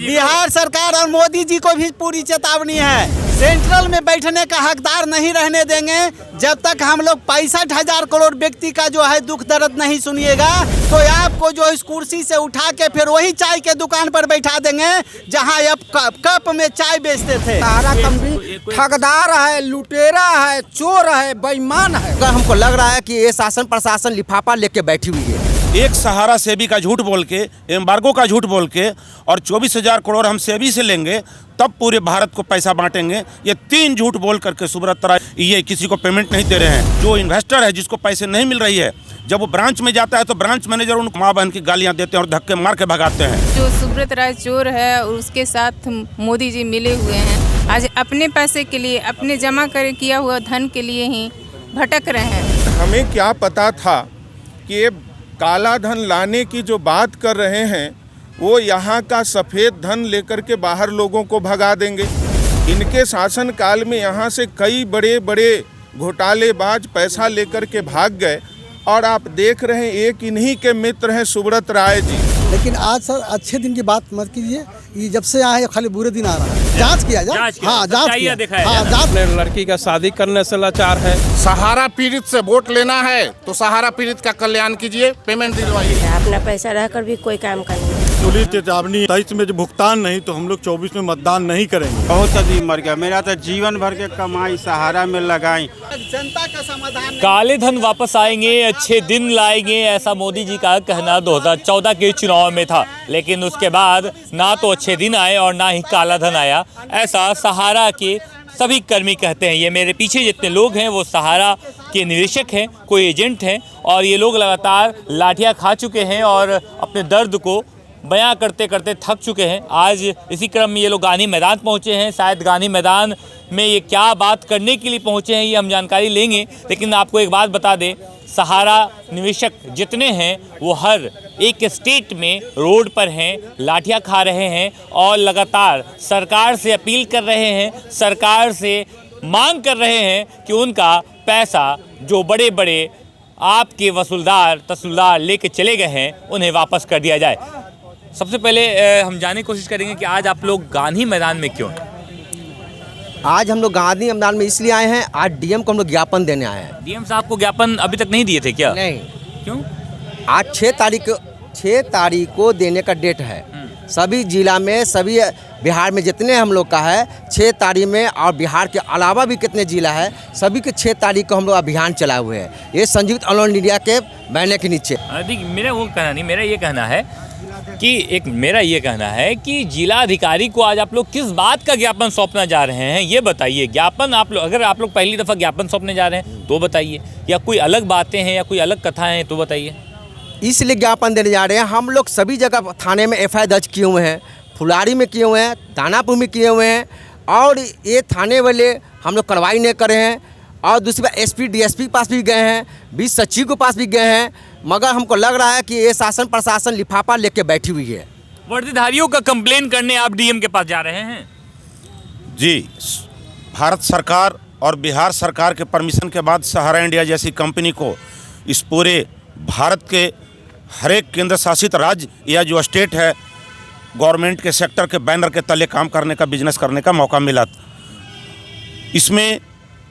बिहार सरकार और मोदी जी को भी पूरी चेतावनी है। सेंट्रल में बैठने का हकदार नहीं रहने देंगे जब तक हम लोग 65,000 करोड़ व्यक्ति का जो है दुख दर्द नहीं सुनिएगा। तो आपको जो इस कुर्सी से उठा के फिर वही चाय के दुकान पर बैठा देंगे जहां आप कप में चाय बेचते थे। सहारा कंपनी ठगदार है, लुटेरा है, चोर है, बेईमान है। हमको लग रहा है कि ये शासन प्रशासन लिफाफा लेके बैठी हुई है। एक सहारा सेबी का झूठ बोल के, एम्बार्गो का झूठ बोल के और 24,000 करोड़ हम सेबी से लेंगे तब पूरे भारत को पैसा बांटेंगे, ये 3 झूठ बोल करके सुब्रत राय ये किसी को पेमेंट नहीं दे रहे हैं। जो इन्वेस्टर है जिसको पैसे नहीं मिल रही है, जब वो ब्रांच में जाता है तो ब्रांच मैनेजर उनको माँ बहन की गालियाँ देते हैं और धक्के मार के भगाते हैं। जो सुब्रत राय चोर है और उसके साथ मोदी जी मिले हुए हैं, आज अपने पैसे के लिए, अपने जमा कर किया हुआ धन के लिए ही भटक रहे हैं। हमें क्या पता था कि ये काला धन लाने की जो बात कर रहे हैं वो यहाँ का सफ़ेद धन लेकर के बाहर लोगों को भगा देंगे। इनके शासनकाल में यहाँ से कई बड़े बड़े घोटालेबाज पैसा लेकर के भाग गए और आप देख रहे हैं एक इन्हीं के मित्र हैं सुब्रत राय जी। लेकिन आज सर अच्छे दिन की बात मत कीजिए, ये जब से आए खाली बुरे दिन आ रहा है। जांच किया जाए, हाँ जांच किया, हाँ जांच। लड़की का शादी करने से लाचार है। सहारा पीड़ित से वोट लेना है तो सहारा पीड़ित का कल्याण कीजिए, पेमेंट दिलवाइए। अपना पैसा रहकर भी कोई काम का नहीं। पुलिस चेतावनी 23 में जो भुगतान नहीं तो हम लोग 24 में मतदान नहीं करेंगे। बहुत आदमी मर गया, मेरा तो जीवन भर के कमाई सहारा में लगाई। जनता का समाधान, काले धन वापस आएंगे, अच्छे दिन लाएंगे, ऐसा मोदी जी का कहना 2014 के चुनाव में था। लेकिन उसके बाद ना तो अच्छे दिन आए और ना ही काला धन आया, ऐसा सहारा के सभी कर्मी कहते हैं। ये मेरे पीछे जितने लोग हैं वो सहारा के निवेशक हैं, कोई एजेंट हैं, और ये लोग लगातार लाठियाँ खा चुके हैं और अपने दर्द को बयां करते करते थक चुके हैं। आज इसी क्रम में ये लोग गांधी मैदान पहुंचे हैं। शायद गांधी मैदान में ये क्या बात करने के लिए पहुंचे हैं ये हम जानकारी लेंगे। लेकिन आपको एक बात बता दें, सहारा निवेशक जितने हैं वो हर एक स्टेट में रोड पर हैं, लाठियां खा रहे हैं और लगातार सरकार से अपील कर रहे हैं, सरकार से मांग कर रहे हैं कि उनका पैसा जो बड़े बड़े आपके वसूलदार तहसीलदार लेके चले गए हैं उन्हें वापस कर दिया जाए। सबसे पहले हम जानने की कोशिश करेंगे कि आज आप लोग गांधी मैदान में क्यों हैं? आज हम लोग गांधी मैदान में इसलिए आए हैं, आज डीएम को हम लोग ज्ञापन देने आए हैं। डीएम साहब को ज्ञापन अभी तक नहीं दिए थे क्या? नहीं। क्यों? आज 6 तारीख को देने का डेट है। सभी जिला में, सभी बिहार में जितने हम लोग का है 6 तारीख में, और बिहार के अलावा भी कितने जिला है सभी के 6 तारीख को हम लोग अभियान चलाए हुए हैं, ये संयुक्त ऑल इंडिया के बैनर के नीचे। मेरा वो कहना नहीं, मेरा ये कहना है कि जिला अधिकारी को आज आप लोग किस बात का ज्ञापन सौंपना जा रहे हैं ये बताइए। ज्ञापन आप लोग, अगर आप लोग पहली दफ़ा ज्ञापन सौंपने जा रहे हैं तो बताइए, या कोई अलग बातें हैं या कोई अलग कथाएं हैं तो बताइए। इसलिए ज्ञापन देने जा रहे हैं। हम लोग सभी जगह थाने में FIR दर्ज किए हुए हैं, फुलारी में किए हुए हैं, दानापुर में किए हुए हैं, और ये थाने वाले हम लोग कार्रवाई नहीं करे हैं। और दूसरी बात SP DSP के पास भी गए हैं, 20 सचिव के पास भी गए हैं, मगर हमको लग रहा है कि ये शासन प्रशासन लिफाफा लेके बैठी हुई है। वर्दीधारियों का कंप्लेन करने आप डीएम के पास जा रहे हैं? जी, भारत सरकार और बिहार सरकार के परमिशन के बाद सहारा इंडिया जैसी कंपनी को इस पूरे भारत के हर एक केंद्र शासित राज्य या जो स्टेट है गवर्नमेंट के सेक्टर के बैनर के तले काम करने का, बिजनेस करने का मौका मिला। इसमें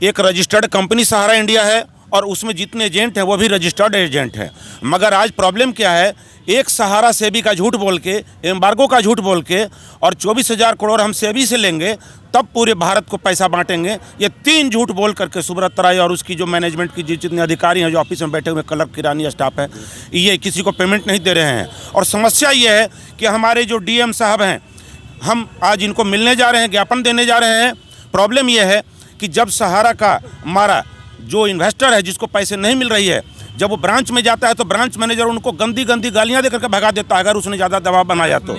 एक रजिस्टर्ड कंपनी सहारा इंडिया है और उसमें जितने एजेंट हैं वो भी रजिस्टर्ड एजेंट हैं। मगर आज प्रॉब्लम क्या है, एक सहारा सेबी का झूठ बोल के, एम्बार्गो का झूठ बोल के और 24,000 करोड़ हम सेबी से लेंगे तब पूरे भारत को पैसा बांटेंगे, ये 3 झूठ बोल करके सुब्रत राय और उसकी जो मैनेजमेंट की जितने अधिकारी हैं, जो ऑफिस में बैठे हुए क्लर्क किरानी स्टाफ है, ये किसी को पेमेंट नहीं दे रहे हैं। और समस्या ये है कि हमारे जो डीएम साहब हैं, हम आज इनको मिलने जा रहे हैं, ज्ञापन देने जा रहे हैं। प्रॉब्लम ये है कि जब सहारा का हमारा जो इन्वेस्टर है जिसको पैसे नहीं मिल रही है, जब वो ब्रांच में जाता है तो ब्रांच मैनेजर उनको गंदी गंदी गालियां दे करके भगा देता है। अगर उसने ज़्यादा दबाव बनाया तो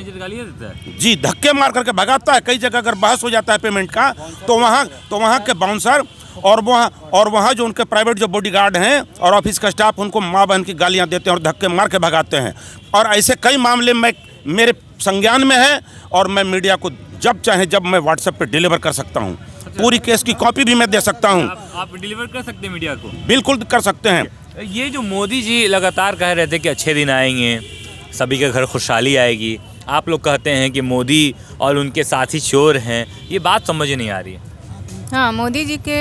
जी धक्के मार करके भगाता है। कई जगह अगर बहस हो जाता है पेमेंट का तो वहाँ के बाउंसर और वहाँ जो उनके प्राइवेट जो बॉडीगार्ड हैं और ऑफिस का स्टाफ उनको माँ बहन की गालियाँ देते हैं और धक्के मार के भगाते हैं। और ऐसे कई मामले मेरे संज्ञान में है और मैं मीडिया को जब चाहे जब मैं व्हाट्सएप पर डिलीवर कर सकता हूँ। पूरी केस की कॉपी भी मैं दे सकता हूँ। आप डिलीवर कर सकते हैं मीडिया को? बिल्कुल कर सकते हैं। ये जो मोदी जी लगातार कह रहे थे कि अच्छे दिन आएंगे, सभी के घर खुशहाली आएगी, आप लोग कहते हैं कि मोदी और उनके साथी चोर हैं, ये बात समझ नहीं आ रही है। हाँ, मोदी जी के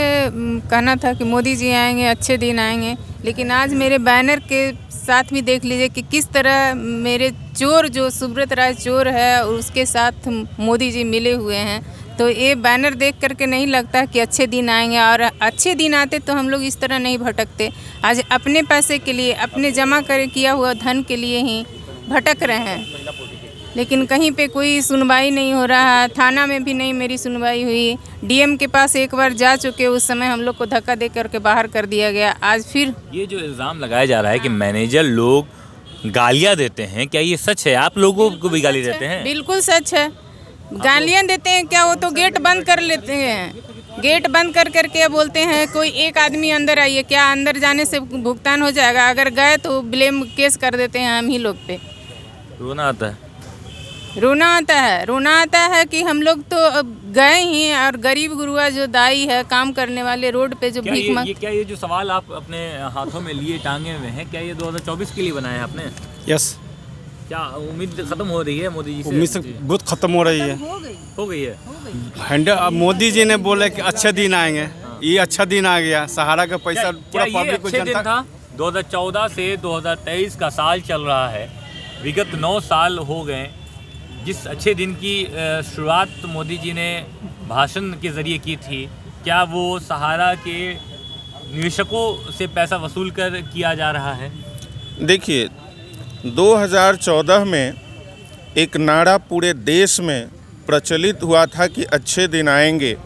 कहना था कि मोदी जी आएंगे, अच्छे दिन आएंगे, लेकिन आज मेरे बैनर के साथ भी देख लीजिए कि किस तरह मेरे चोर जो सुब्रत राय चोर है उसके साथ मोदी जी मिले हुए हैं। तो ये बैनर देख करके नहीं लगता कि अच्छे दिन आएंगे, और अच्छे दिन आते तो हम लोग इस तरह नहीं भटकते। आज अपने पैसे के लिए, अपने जमा कर किया हुआ धन के लिए ही भटक रहे हैं, लेकिन कहीं पे कोई सुनवाई नहीं हो रहा है। थाना में भी नहीं मेरी सुनवाई हुई। डीएम के पास एक बार जा चुके, उस समय हम लोग को धक्का दे करके बाहर कर दिया गया। आज फिर ये जो इल्ज़ाम लगाया जा रहा है कि मैनेजर लोग गालियां देते हैं, क्या ये सच है? आप लोगों को भी गाली देते हैं? बिल्कुल सच है। गालियाँ देते हैं क्या? वो तो गेट बंद कर लेते हैं। गेट बंद कर करके बोलते हैं कोई एक आदमी अंदर आइए। क्या अंदर जाने से भुगतान हो जाएगा? अगर गए तो ब्लेम केस कर देते हैं हम ही लोग पे। रोना आता है। रोना आता है कि हम लोग तो गए ही, और गरीब गुरुआ जो दाई है, काम करने वाले, रोड पे जो भीख मांग। क्या ये जो सवाल आप अपने हाथों में लिए टांगे हुए हैं, क्या ये 2024 के लिए बनाए हैं आपने? यस। क्या उम्मीद खत्म हो रही है मोदी जी से? उम्मीद से बहुत खत्म हो रही है। हो गई है। मोदी जी ने बोले कि अच्छे दिन आएंगे, ये अच्छा दिन आ गया। सहारा का पैसा पूरा पब्लिक को, जनता था। 2014 से 2023 का साल चल रहा है, विगत 9 साल हो गए। जिस अच्छे दिन की शुरुआत मोदी जी ने भाषण के ज़रिए की थी, क्या वो सहारा के निवेशकों से पैसा वसूल कर किया जा रहा है? देखिए, 2014 में एक नारा पूरे देश में प्रचलित हुआ था कि अच्छे दिन आएंगे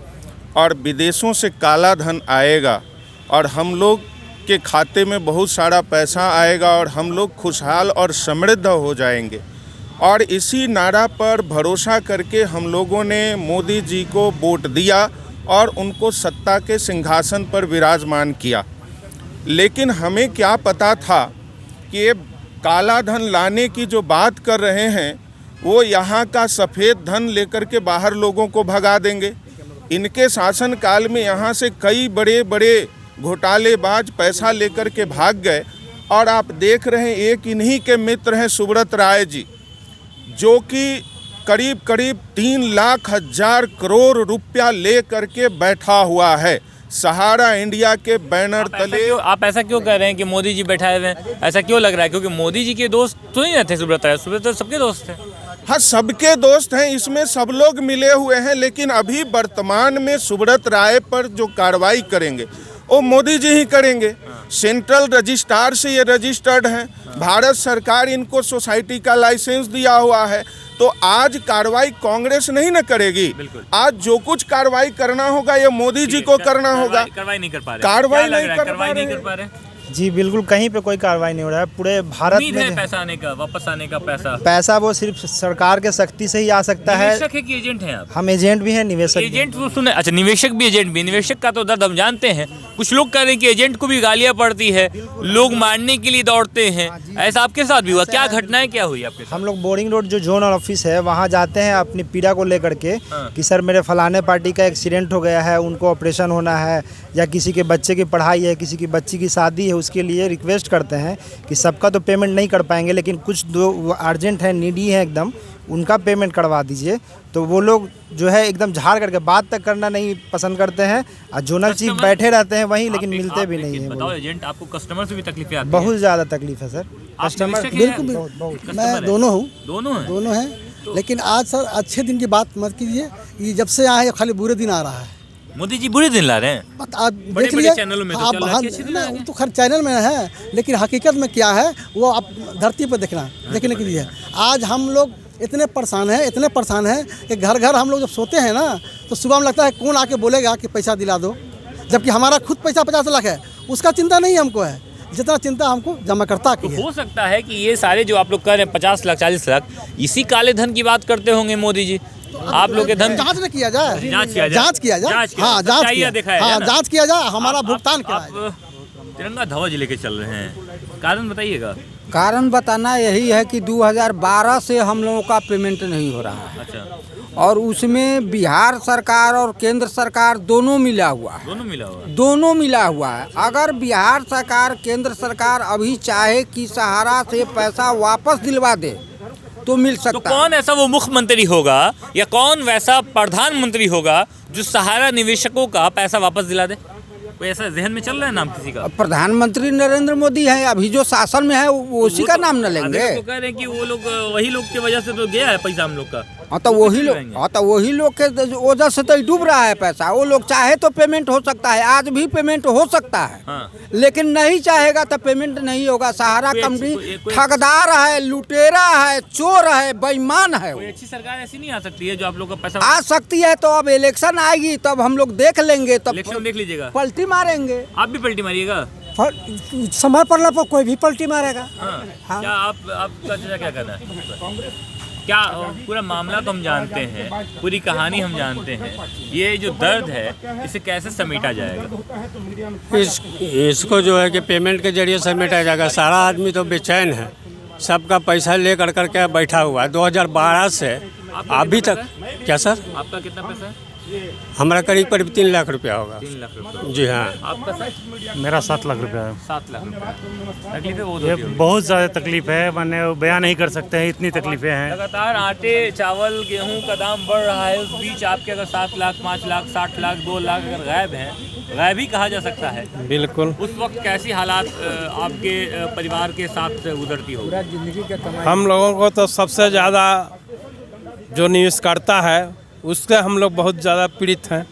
और विदेशों से काला धन आएगा और हम लोग के खाते में बहुत सारा पैसा आएगा और हम लोग खुशहाल और समृद्ध हो जाएंगे। और इसी नारा पर भरोसा करके हम लोगों ने मोदी जी को वोट दिया और उनको सत्ता के सिंहासन पर विराजमान किया। लेकिन हमें क्या पता था कि ये काला धन लाने की जो बात कर रहे हैं वो यहाँ का सफ़ेद धन लेकर के बाहर लोगों को भगा देंगे। इनके शासनकाल में यहाँ से कई बड़े बड़े घोटालेबाज पैसा लेकर के भाग गए। और आप देख रहे हैं, एक इन्हीं के मित्र हैं सुब्रत राय जी, जो कि करीब 3,00,000 करोड़ रुपया ले करके बैठा हुआ है सहारा इंडिया के बैनर तले। आप ऐसा क्यों कह रहे हैं कि मोदी जी बैठाए हुए हैं? ऐसा क्यों लग रहा है? क्योंकि मोदी जी के दोस्त तो नहीं रहते सुब्रत राय। सुब्रत राय सबके दोस्त हैं। हाँ, सबके दोस्त हैं, इसमें सब लोग मिले हुए हैं। लेकिन अभी वर्तमान में सुब्रत राय पर जो कार्रवाई करेंगे वो मोदी जी ही करेंगे। सेंट्रल रजिस्ट्रार से ये रजिस्टर्ड हैं। भारत सरकार इनको सोसाइटी का लाइसेंस दिया हुआ है। तो आज कार्रवाई कांग्रेस नहीं न करेगी। आज जो कुछ कार्रवाई करना होगा ये मोदी जी को करना होगा। कार्रवाई नहीं कर पा रहे। कार्रवाई नहीं कर पा रहे। जी बिल्कुल, कहीं पे कोई कार्रवाई नहीं हो रहा है। पूरे भारत में पैसा आने का, वापस आने का पैसा वो सिर्फ सरकार के सख्ती से ही आ सकता है। निवेशक है कि एजेंट हैं आप? हम एजेंट भी हैं, निवेशक एजेंट तो सुने। अच्छा, निवेशक भी एजेंट भी। निवेशक का तो दर्द हम जानते हैं। कुछ लोग कह रहे हैं कि एजेंट को भी गालियां पड़ती है, लोग मारने के लिए दौड़ते हैं। ऐसा आपके साथ भी हुआ? क्या घटनाएं क्या हुई आपके साथ? हम लोग बोरिंग रोड जो जोनल ऑफिस है वहाँ जाते हैं अपनी पीड़ा को लेकर के कि सर मेरे फलाने पार्टी का एक्सीडेंट हो गया है, उनको ऑपरेशन होना है, या किसी के बच्चे की पढ़ाई है, किसी की बच्ची की शादी है, उसके लिए रिक्वेस्ट करते हैं कि सबका तो पेमेंट नहीं कर पाएंगे, लेकिन कुछ दो अर्जेंट है, नीडी है एकदम, उनका पेमेंट करवा दीजिए। तो वो लोग जो है एकदम झाड़ करके बात तक करना नहीं पसंद करते हैं, और जोनल चीफ बैठे रहते हैं वहीं, लेकिन मिलते भी नहीं है। बताओ, एजेंट आपको कस्टमर से भी तकलीफें आती हैं? बहुत ज़्यादा तकलीफ है सर। कस्टमर बिल्कुल बहुत। मैं दोनों हूँ। दोनों हैं। लेकिन आज सर अच्छे दिन की बात मत कीजिए। ये जब से आए खाली बुरे दिन आ रहा है। मोदी जी बुरे दिन ला रहे हैं। आप देख लीजिए चैनलों में, आप वो तो खैर चैनल में है, लेकिन हकीकत में क्या है वो आप धरती पर देखने के लिए। आज हम लोग इतने परेशान हैं कि घर घर हम लोग जब सोते हैं ना तो सुबह में लगता है कौन आके बोलेगा कि पैसा दिला दो, जबकि हमारा खुद पैसा 50 लाख है। उसका चिंता नहीं हमको है, जितना चिंता हमको जमाकर्ता की है। हो सकता है कि ये सारे जो आप लोग कह रहे हैं 50 लाख 40 लाख, इसी काले धन की बात करते होंगे मोदी जी। आप लोग के धन जांच न किया जाए, जांच किया जाए। हाँ, जांच किया जाए, हमारा भुगतान कराया। तिरंगा ध्वज लेके चल रहे हैं, कारण बताइएगा। कारण बताना यही है कि 2012 से हम लोगों का पेमेंट नहीं हो रहा है। अच्छा। और उसमें बिहार सरकार और केंद्र सरकार दोनों मिला हुआ है। दोनों मिला हुआ है। अगर बिहार सरकार, केंद्र सरकार अभी चाहे कि सहारा से पैसा वापस दिलवा दे तो मिल तो सकता है। कौन ऐसा वो मुख्यमंत्री होगा या कौन वैसा प्रधानमंत्री होगा जो सहारा निवेशकों का पैसा वापस दिला दे? कोई ऐसा जहन में चल रहा है नाम किसी का? प्रधानमंत्री नरेंद्र मोदी है, अभी जो शासन में है वो उसी का नाम न लेंगे। तो कह रहे हैं कि वो लोग वही लोग की वजह से तो गया है पैसा हम लोग का। हाँ तो वही लोग के वजह से तो डूब रहा है पैसा। वो लोग चाहे तो पेमेंट हो सकता है, आज भी पेमेंट हो सकता है। हाँ। लेकिन नहीं चाहेगा तो पेमेंट नहीं होगा। सहारा कंपनी ठगदार है, लुटेरा है, चोर है, बेईमान है। कोई अच्छी सरकार ऐसी नहीं आ सकती है जो आप लोग का पैसा आ सकती है तो अब इलेक्शन आएगी तब हम लोग देख लेंगे, तब इलेक्शन देख लीजिएगा, पलटी मारेंगे। आप भी पलटी मारिएगा? समय पड़ने पर कोई भी पलटी मारेगा। हाँ। क्या आपका क्या कहना है? क्या पूरा मामला तो हम जानते हैं, पूरी कहानी हम जानते हैं, ये जो दर्द है इसे कैसे समेटा जाएगा? इसको जो है कि पेमेंट के जरिए समेटा जाएगा। सारा आदमी तो बेचैन है, सबका पैसा ले कर के बैठा हुआ है 2012 से अभी तक। क्या सर? आपका कितना पैसा है? हमारा करीब 3 लाख रुपया होगा। 3 लाख रुपया। जी हाँ। आपका सर? मेरा 7 लाख रुपया है। 7 लाख रुपया। तकलीफें बहुत ये होती होगी। बहुत ज़्यादा तकलीफ है, मैंने बयान नहीं कर सकते हैं, इतनी तकलीफें हैं। लगातार आटे, चावल, गेहूं का दाम बढ़ रहा है, उस बीच आपके अगर 7 लाख, 5 लाख, 60 लाख, 2 लाख अगर गायब हैं, गायब ही कहा जा सकता है, बिल्कुल। उस वक्त कैसी हालात आपके परिवार के साथ गुजरती होगी? हम लोगों को तो सबसे ज़्यादा जो न्यूज़ करता है उससे हम लोग बहुत ज़्यादा पीड़ित हैं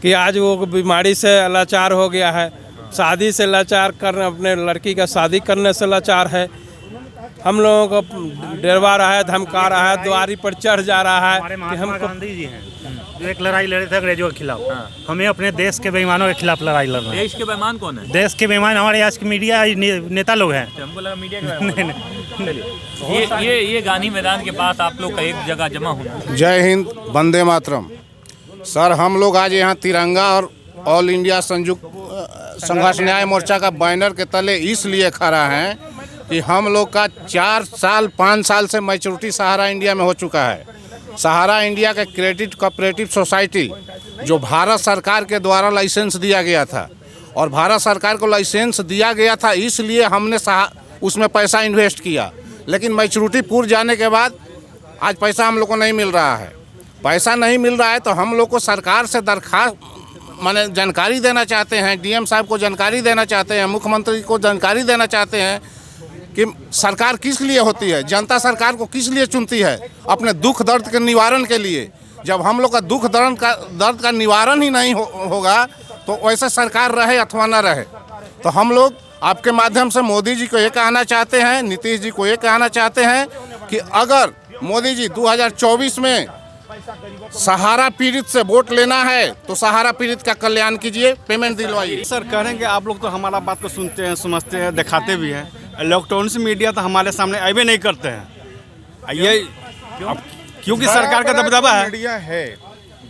कि आज वो बीमारी से लाचार हो गया है, शादी से लाचार करने, अपने लड़की का शादी करने से लाचार है। हम लोगों को डरवा रहा है, धमका रहा है, द्वारी पर चढ़ जा रहा है कि हमको। गांधी जी हैं जो एक लड़ाई लड़े थे अंग्रेजों के खिलाफ, हमें अपने देश के बेईमानों के खिलाफ लड़ाई लड़ना है। देश के बेईमान कौन है? देश के बेईमान हमारे आज के मीडिया नेता लोग हैं। हमको लगा मीडिया के बेईमान। चलिए, ये गांधी मैदान के पास आप लोग का एक जगह जमा होना। जय हिंद, वंदे मातरम। सर, हम लोग आज यहाँ तिरंगा और ऑल इंडिया संयुक्त संघर्ष न्याय मोर्चा का बैनर के तले इसलिए खड़ा हैं कि हम लोग का 4 साल 5 साल से मैच्योरिटी सहारा इंडिया में हो चुका है। सहारा इंडिया का क्रेडिट कोऑपरेटिव सोसाइटी जो भारत सरकार के द्वारा लाइसेंस दिया गया था, और भारत सरकार को लाइसेंस दिया गया था इसलिए हमने उसमें पैसा इन्वेस्ट किया, लेकिन मैच्योरिटी पूर्ण जाने के बाद आज पैसा हम लोग को नहीं मिल रहा है। पैसा नहीं मिल रहा है तो हम लोग को सरकार से दरख्वास्त माने जानकारी देना चाहते हैं, डीएम साहब को जानकारी देना चाहते हैं, मुख्यमंत्री को जानकारी देना चाहते हैं कि सरकार किस लिए होती है, जनता सरकार को किस लिए चुनती है, अपने दुख दर्द के निवारण के लिए। जब हम लोग का दुख दर्द का निवारण ही नहीं होगा तो वैसे सरकार रहे अथवा न रहे। तो हम लोग आपके माध्यम से मोदी जी को ये कहना चाहते हैं, नीतीश जी को ये कहना चाहते हैं कि अगर मोदी जी 2024 में सहारा पीड़ित से वोट लेना है तो सहारा पीड़ित का कल्याण कीजिए, पेमेंट दिलवाइए। सर कहेंगे आप लोग तो हमारा बात को सुनते हैं, समझते हैं, दिखाते भी हैं। इलेक्ट्रॉनिक्स मीडिया तो हमारे सामने आए नहीं करते हैं। ये क्योंकि सरकार का दबदबा है। मीडिया है,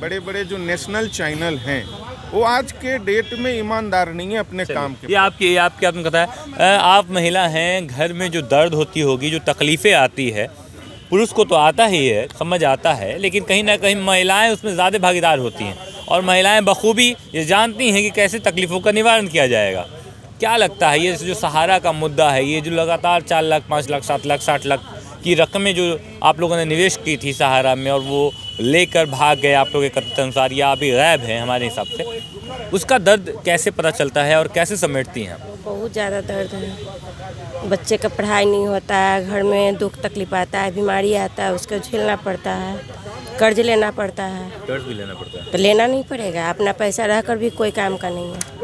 बड़े बड़े जो नेशनल चैनल हैं वो आज के डेट में ईमानदार नहीं है अपने काम के। ये आपकी आपने बताया, आप महिला हैं, घर में जो दर्द होती होगी, जो तकलीफ़ें आती है, पुरुष को तो आता ही है, समझ आता है, लेकिन कहीं ना कहीं महिलाएं उसमें ज़्यादा भागीदार होती हैं और महिलाएं बखूबी ये जानती हैं कि कैसे तकलीफ़ों का निवारण किया जाएगा। क्या लगता है ये जो सहारा का मुद्दा है, ये जो लगातार 4 लाख, 5 लाख, 7 लाख, 60 लाख की रकमें जो आप लोगों ने निवेश की थी सहारा में और वो लेकर भाग गए आप लोगों के कथित अनुसार या अभी गायब है हमारे हिसाब से, उसका दर्द कैसे पता चलता है और कैसे समेटती हैं? बहुत ज़्यादा दर्द है, बच्चे का पढ़ाई नहीं होता है, घर में दुख तकलीफ आता है, बीमारी आता है, उसको झेलना पड़ता है, कर्ज लेना पड़ता है। कर्ज भी लेना पड़ता है? तो लेना नहीं पड़ेगा, अपना पैसा रहकर भी कोई काम का नहीं है।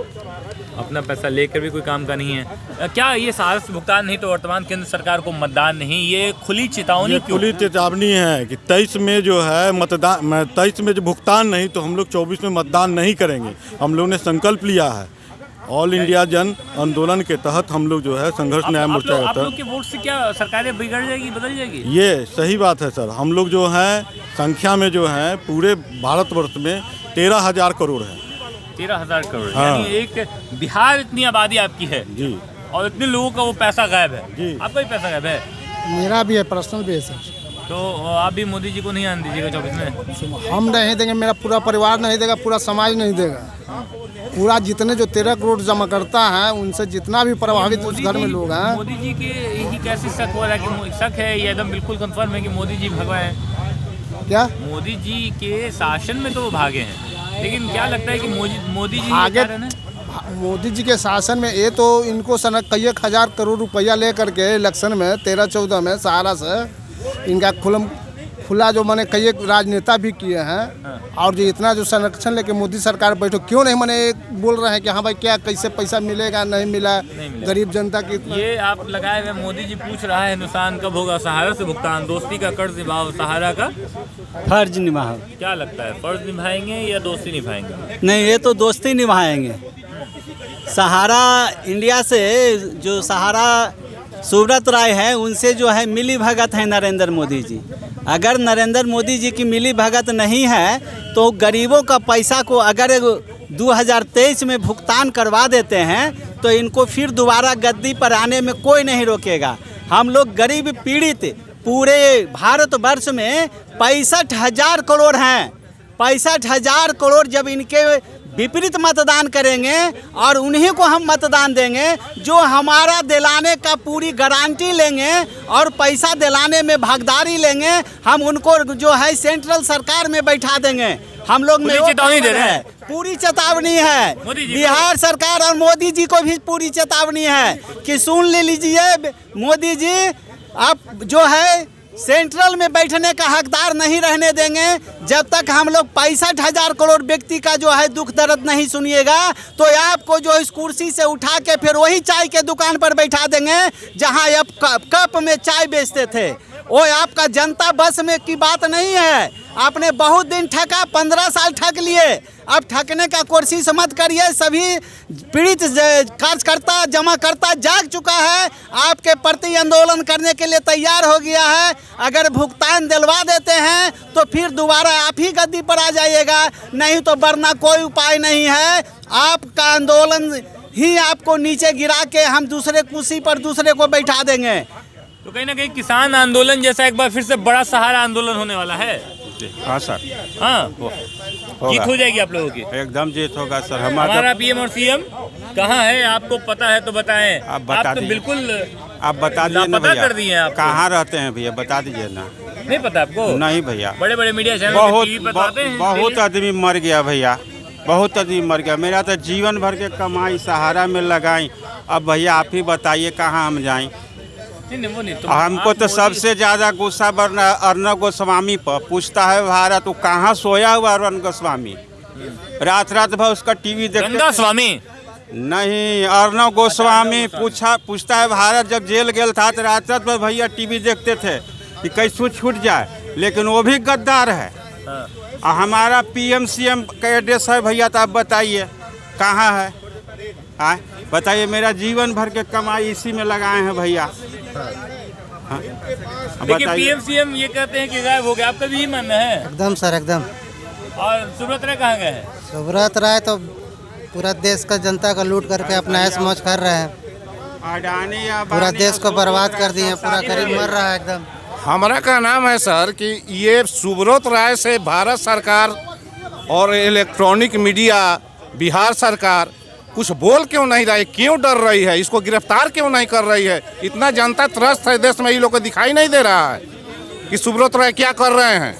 अपना पैसा लेकर भी कोई काम का नहीं है। क्या ये सहारा से भुगतान नहीं तो वर्तमान केंद्र सरकार को मतदान नहीं, ये खुली चेतावनी? खुली चेतावनी है कि 23 में जो है मतदान, 23 में जो भुगतान नहीं तो हम लोग 24 में मतदान नहीं करेंगे। हम लोग ने संकल्प लिया है, ऑल इंडिया जन आंदोलन के तहत हम लोग जो है संघर्ष न्याय मोर्चा आप लोग के वोट से क्या सरकारें बिगड़ जाएगी, बदल जाएगी? ये सही बात है सर। हम लोग जो है संख्या में जो है पूरे भारतवर्ष में 13,000 करोड़ है। 13,000 करोड़, हाँ। यानी एक बिहार इतनी आबादी आपकी है जी, और इतने लोगों का वो पैसा गायब है जी। आपका भी पैसा गायब है? मेरा भी है, पर्सनल भी है सर। तो आप भी मोदी जी को नहीं आने दीजिएगा 24 में? हम नहीं देंगे, मेरा पूरा परिवार नहीं देगा, पूरा समाज नहीं देगा। पूरा जितने जो 13 करोड़ जमा करता है उनसे जितना भी प्रभावित उस घर में लोग हैं। मोदी जी के यही कैसे शक हो रहा है कि शक है या एकदम बिल्कुल कंफर्म है कि मोदी जी भगवा है? क्या मोदी जी के शासन में तो वो भागे हैं, लेकिन क्या लगता है कि मोदी जी आगे मोदी जी के शासन में ये तो इनको कई 1000 करोड़ रुपया ले करके इलेक्शन में 13-14 में सहारा से इनका खुला जो मैंने कई राजनेता भी किए हैं। और जो इतना जो संरक्षण लेके मोदी सरकार बैठो क्यों नहीं मैंने बोल रहे हैं कि हाँ भाई क्या कैसे पैसा मिलेगा नहीं मिला गरीब जनता की। ये आप लगाए हुए मोदी जी पूछ रहा है हिंदुस्तान कब होगा सहारा से भुगतान, दोस्ती का कर्ज निभाओ, सहारा का फर्ज निभाओ। क्या लगता है फर्ज निभाएंगे या दोस्ती निभाएंगे? नहीं, ये तो दोस्ती निभाएंगे। सहारा इंडिया से जो सहारा सुब्रत राय है उनसे जो है मिली भगत है नरेंद्र मोदी जी। अगर नरेंद्र मोदी जी की मिली भगत नहीं है तो गरीबों का पैसा को अगर 2023 में भुगतान करवा देते हैं तो इनको फिर दोबारा गद्दी पर आने में कोई नहीं रोकेगा। हम लोग गरीब पीड़ित पूरे भारतवर्ष में 65,000 करोड़ हैं। 65,000 करोड़ जब इनके विपरीत मतदान करेंगे और उन्हीं को हम मतदान देंगे जो हमारा दिलाने का पूरी गारंटी लेंगे और पैसा दिलाने में भागीदारी लेंगे, हम उनको जो है सेंट्रल सरकार में बैठा देंगे। हम लोग में चेतावनी दे रहे हैं, पूरी चेतावनी है। बिहार सरकार और मोदी जी को भी पूरी चेतावनी है कि सुन ले लीजिए मोदी जी, आप जो है सेंट्रल में बैठने का हकदार नहीं रहने देंगे जब तक हम लोग 65,000 करोड़ व्यक्ति का जो है दुख दर्द नहीं सुनिएगा। तो आपको जो इस कुर्सी से उठा के फिर वही चाय के दुकान पर बैठा देंगे जहां आप कप में चाय बेचते थे। वो आपका जनता बस में की बात नहीं है। आपने बहुत दिन ठगा, 15 साल ठग लिए, अब ठगने का कोशिश मत करिए। सभी पीड़ित कार्यकर्ता जमाकर्ता जाग चुका है, आपके प्रति आंदोलन करने के लिए तैयार हो गया है। अगर भुगतान दिलवा देते हैं तो फिर दोबारा आप ही गद्दी पर आ जाइएगा, नहीं तो वरना कोई उपाय नहीं है। आपका आंदोलन ही आपको नीचे गिरा के हम दूसरे कुर्सी पर दूसरे को बैठा देंगे। तो कहीं ना कहीं किसान आंदोलन जैसा एक बार फिर से बड़ा सहारा आंदोलन होने वाला है। हाँ सर, हाँ जीत हो जाएगी आप लोगों की? एकदम जीत होगा सर। हमारा पीएम और सीएम कहाँ है आपको पता है तो बताएं। आप बता तो बिल्कुल आप बता दीजिए ना भैया, कर दिए आप कहाँ रहते हैं भैया, बता दीजिए ना। नहीं पता आपको? नहीं भैया, बड़े बड़े मीडिया चैनल बहुत आदमी मर गया भैया, बहुत आदमी मर गया। मेरा तो जीवन भर के कमाई सहारा में लगाई, अब भैया आप ही बताइए कहाँ हम जाएं। हमको तो सबसे ज्यादा गुस्सा अर्नब गोस्वामी पर पूछता है भारत, वो कहाँ सोया हुआ अर्नब गोस्वामी, रात भर उसका टीवी देखते। स्वामी नहीं, अर्नब गोस्वामी पूछता है भारत जब जेल गेल था तो रात भर भैया टीवी देखते थे कि कैसे छूट जाए, लेकिन वो भी गद्दार है। हमारा पीएम सीएम का एड्रेस है भैया, तो आप बताइए कहाँ है? बताइए, मेरा जीवन भर के कमाई इसी में लगाए हैं भैया। लेकिन पीएम सीएम ये कहते हैं कि गायब हो गया, आपका भी यही मानना है? एकदम सर, एकदम। और सुब्रत राय कहाँ गए हैं? सुब्रत राय तो पूरा देश का जनता का लूट करके अपना ऐश मौज कर रहे हैं, पूरा देश को बर्बाद कर दिए, पूरा गरीब मर रहा है एकदम। हमारा का नाम है सर कि ये सुब्रत राय से भारत सरकार और इलेक्ट्रॉनिक मीडिया बिहार सरकार कुछ बोल क्यों नहीं रही, क्यों डर रही है, इसको गिरफ्तार क्यों नहीं कर रही है? इतना जनता त्रस्त है देश में, ये लोग को दिखाई नहीं दे रहा है कि सुब्रत राय क्या कर रहे हैं।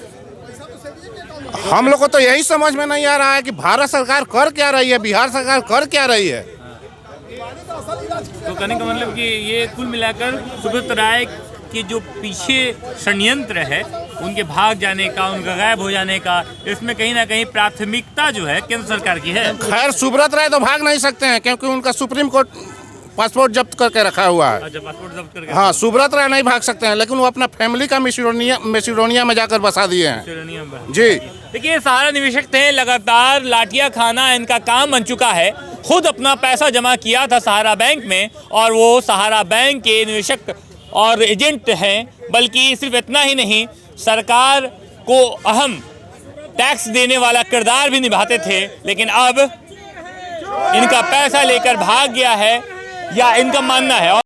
हम लोग को तो यही समझ में नहीं आ रहा है कि भारत सरकार कर क्या रही है, बिहार सरकार कर क्या रही है। तो कहने का मतलब कि ये कुल मिलाकर सुब्रत राय के जो पीछे षड्यंत्र है उनके भाग जाने का, उनका गायब हो जाने का, इसमें कहीं ना कहीं प्राथमिकता जो है केंद्र सरकार की है। खैर सुब्रत राय तो भाग नहीं सकते हैं क्योंकि उनका सुप्रीम कोर्ट पासपोर्ट जब्त करके रखा हुआ है। अच्छा, पासपोर्ट जब्त करके। हाँ, सुब्रत राय नहीं भाग सकते हैं, लेकिन वो अपना फैमिली का मैसिडोनिया में जाकर बसा दिए हैं। जी देखिए, सहारा निवेशक थे, लगातार लाठियां खाना इनका काम बन चुका है। खुद अपना पैसा जमा किया था सहारा बैंक में और वो सहारा बैंक के निवेशक और एजेंट हैं, बल्कि सिर्फ इतना ही नहीं, सरकार को अहम टैक्स देने वाला किरदार भी निभाते थे। लेकिन अब इनका पैसा लेकर भाग गया है, या इनका मानना है।